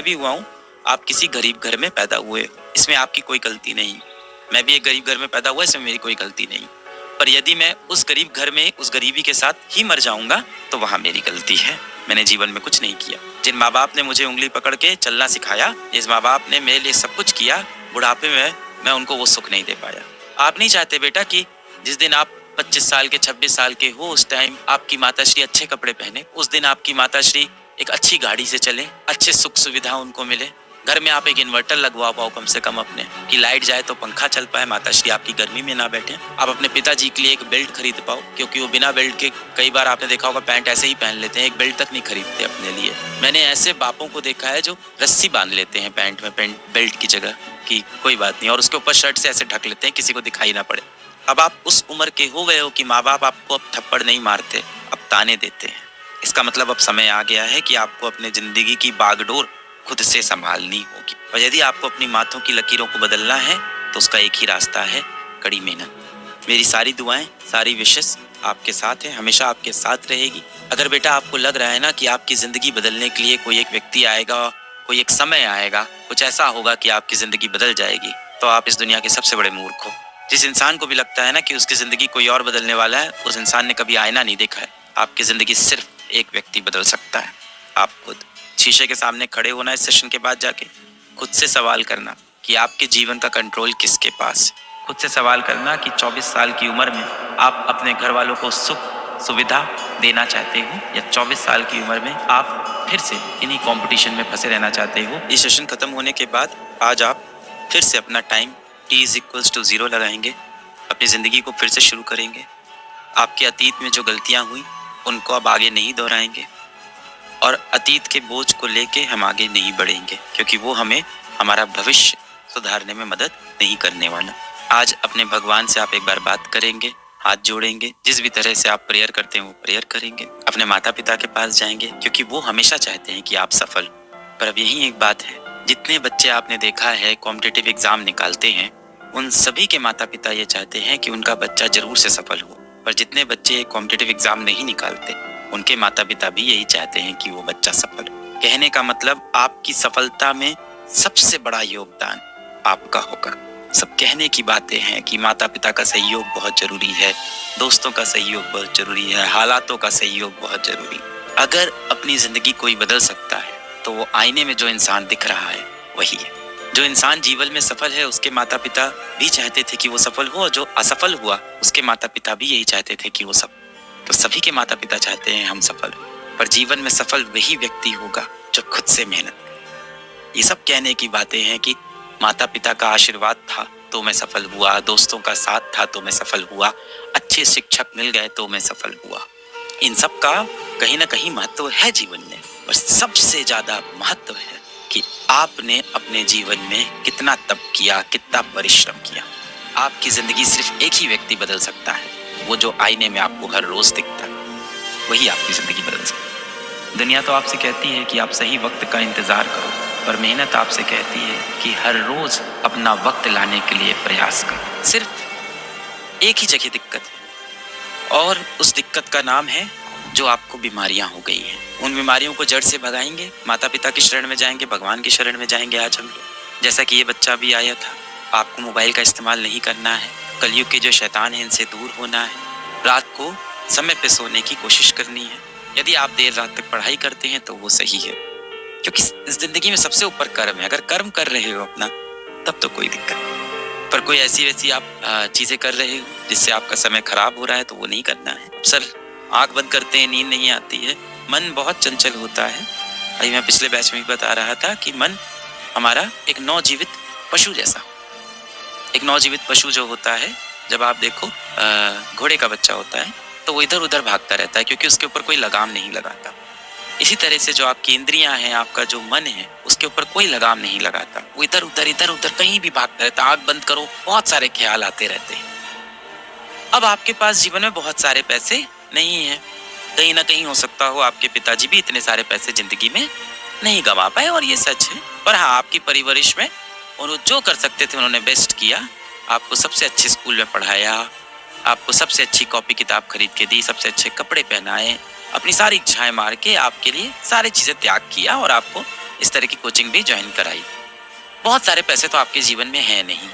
भी हुआ हूँ, आप किसी गरीब घर में पैदा हुए, इसमें आपकी कोई गलती नहीं। मैं भी एक गरीब घर में पैदा हुआ, इसमें मेरी कोई गलती नहीं। पर यदि मैं उस गरीब घर में उस गरीबी के साथ ही मर जाऊंगा तो वहां मेरी गलती है। मैंने जीवन में कुछ नहीं किया। जिन माँ बाप ने मुझे उंगली पकड़ के चलना सिखाया, जिस माँ बाप ने मेरे लिए सब कुछ किया, बुढ़ापे में मैं उनको वो सुख नहीं दे पाया। आप नहीं चाहते बेटा कि जिस दिन आप 25 साल के 26 साल के हो, उस टाइम आपकी माताश्री अच्छे कपड़े पहने, उस दिन आपकी माताश्री एक अच्छी गाड़ी से चले, अच्छे सुख सुविधा उनको मिले, घर में आप एक इन्वर्टर लगवा पाओ कम से कम अपने, कि लाइट जाए तो पंखा चल पाए, माताश्री आपकी गर्मी में ना बैठे। आप अपने पिताजी के लिए एक बेल्ट खरीद पाओ, क्योंकि वो बिना बेल्ट के कई बार आपने देखा होगा पैंट ऐसे ही पहन लेते हैं, एक बेल्ट तक नहीं खरीदते अपने लिए। मैंने ऐसे बापों को देखा है जो रस्सी बांध लेते हैं पैंट में, बेल्ट की जगह, कि कोई बात नहीं, और उसके ऊपर शर्ट से ऐसे ढक लेते हैं किसी को दिखाई ना पड़े। अब आप उस उम्र के हो गए हो कि माँ बाप आपको अब थप्पड़ नहीं मारते, अब ताने देते हैं। इसका मतलब अब समय आ गया है कि आपको अपने जिंदगी की बागडोर खुद से संभालनी होगी। और यदि आपको अपनी माथों की लकीरों को बदलना है तो उसका एक ही रास्ता है, कड़ी मेहनत। मेरी सारी दुआएं, सारी विशेष आपके साथ है, हमेशा आपके साथ रहेगी। अगर बेटा आपको लग रहा है ना कि आपकी जिंदगी बदलने के लिए कोई एक व्यक्ति आएगा, कोई एक समय आएगा, कुछ ऐसा होगा कि आपकी जिंदगी बदल जाएगी, तो आप इस दुनिया के सबसे बड़े मूर्ख हो। जिस इंसान को भी लगता है ना कि उसकी जिंदगी कोई और बदलने वाला है, उस इंसान ने कभी आईना नहीं देखा है। आपकी जिंदगी सिर्फ एक व्यक्ति बदल सकता है, आप खुद। शीशे के सामने खड़े होना इस सेशन के बाद जाके, खुद से सवाल करना कि आपके जीवन का कंट्रोल किसके पास है। खुद से सवाल करना कि 24 साल की उम्र में आप अपने घर वालों को सुख सुविधा देना चाहते हो, या 24 साल की उम्र में आप फिर से इन्हीं कंपटीशन में फंसे रहना चाहते हो। ये सेशन खत्म होने के बाद आज आप फिर से अपना टाइम t=0 लगाएंगे, अपनी जिंदगी को फिर से शुरू करेंगे। आपके अतीत में जो गलतियां हुई उनको अब आगे नहीं दोहराएंगे, और अतीत के बोझ को लेके हम आगे नहीं बढ़ेंगे, क्योंकि वो हमें हमारा भविष्य सुधारने में मदद नहीं करने वाला। आज अपने भगवान से आप एक बार बात करेंगे, हाथ जोड़ेंगे, जिस भी तरह से आप प्रेयर करते हैं वो प्रेयर करेंगे, अपने माता पिता के पास जाएंगे, क्योंकि वो हमेशा चाहते हैं कि आप सफल हो। पर अब यही एक बात है, जितने बच्चे आपने देखा है कॉम्पिटिटिव एग्जाम निकालते हैं, उन सभी के माता पिता ये चाहते हैं कि उनका बच्चा जरूर से सफल हो। पर जितने बच्चे कॉम्पिटिटिव एग्जाम नहीं निकालते, उनके माता पिता भी यही चाहते हैं कि वो बच्चा सफल हो। कहने का मतलब आपकी सफलता में सबसे बड़ा योगदान आपका होगा। सब कहने की बातें हैं कि माता पिता का सहयोग बहुत जरूरी है, दोस्तों का सहयोग बहुत जरूरी है, हालातों का सहयोग बहुत जरूरी। अगर अपनी जिंदगी कोई बदल सकता है तो वो आईने में जो इंसान दिख रहा है वही है। जो इंसान जीवन में सफल है उसके माता पिता भी चाहते थे कि वो सफल हो, और जो असफल हुआ उसके माता पिता भी यही चाहते थे कि वो सफल। तो सभी के माता पिता चाहते हैं हम सफल हो, पर जीवन में सफल वही व्यक्ति होगा जो खुद से मेहनत करे। ये सब कहने की बातें हैं कि माता पिता का आशीर्वाद था तो मैं सफल हुआ, दोस्तों का साथ था तो मैं सफल हुआ, अच्छे शिक्षक मिल गए तो मैं सफल हुआ। इन सब का कहीं ना कहीं महत्व है जीवन में, पर सबसे ज्यादा महत्व है कि आपने अपने जीवन में कितना तप किया, कितना परिश्रम किया। आपकी जिंदगी सिर्फ एक ही व्यक्ति बदल सकता है, वो जो आईने में आपको हर रोज दिखता है, वही आपकी जिंदगी बदल सकता है। दुनिया तो आपसे कहती है कि आप सही वक्त का इंतजार करो, पर मेहनत आपसे कहती है कि हर रोज अपना वक्त लाने के लिए प्रयास करो। सिर्फ एक ही जगह दिक्कत है, और उस दिक्कत का नाम है जो आपको बीमारियां हो गई हैं। उन बीमारियों को जड़ से भगाएंगे, माता पिता की शरण में जाएंगे, भगवान की शरण में जाएंगे। आज हम लोग, जैसा कि ये बच्चा भी आया था, आपको मोबाइल का इस्तेमाल नहीं करना है, कलयुग के जो शैतान है इनसे दूर होना है, रात को समय पे सोने की कोशिश करनी है। यदि आप देर रात तक पढ़ाई करते हैं तो वो सही है, क्योंकि इस जिंदगी में सबसे ऊपर कर्म है। अगर कर्म कर रहे हो अपना तब तो कोई दिक्कत नहीं, पर कोई ऐसी वैसी आप चीजें कर रहे हो जिससे आपका समय खराब हो रहा है तो वो नहीं करना है। अक्सर आंख बंद करते हैं, नींद नहीं आती है, मन बहुत चंचल होता है। अभी मैं पिछले बैच में भी बता रहा था कि मन हमारा एक नवजीवित पशु जैसा। एक नवजीवित पशु जो होता है, जब आप देखो घोड़े का बच्चा होता है तो वो इधर उधर भागता रहता है, क्योंकि उसके ऊपर कोई लगाम नहीं लगाता। इसी तरह से जो आपकी इंद्रियां हैं, आपका जो मन है, उसके ऊपर कोई लगाम नहीं लगाता, वो इधर उधर कहीं भी भागता रहता है। आंख बंद करो, बहुत सारे ख्याल आते रहते हैं। अब आपके पास जीवन में बहुत सारे पैसे नहीं है, कहीं ना कहीं हो सकता हो आपके पिताजी भी इतने सारे पैसे जिंदगी में नहीं कमा पाए, और ये सच है। पर हाँ, आपकी परवरिश में उन्होंने जो कर सकते थे उन्होंने बेस्ट किया। आपको सबसे अच्छे स्कूल में पढ़ाया, आपको सबसे अच्छी कॉपी किताब खरीद के दी, सबसे अच्छे कपड़े पहनाए, अपनी सारी इच्छाएं मार के आपके लिए सारी चीजें त्याग किया, और आपको इस तरह की कोचिंग भी ज्वाइन कराई। बहुत सारे पैसे तो आपके जीवन में है नहीं,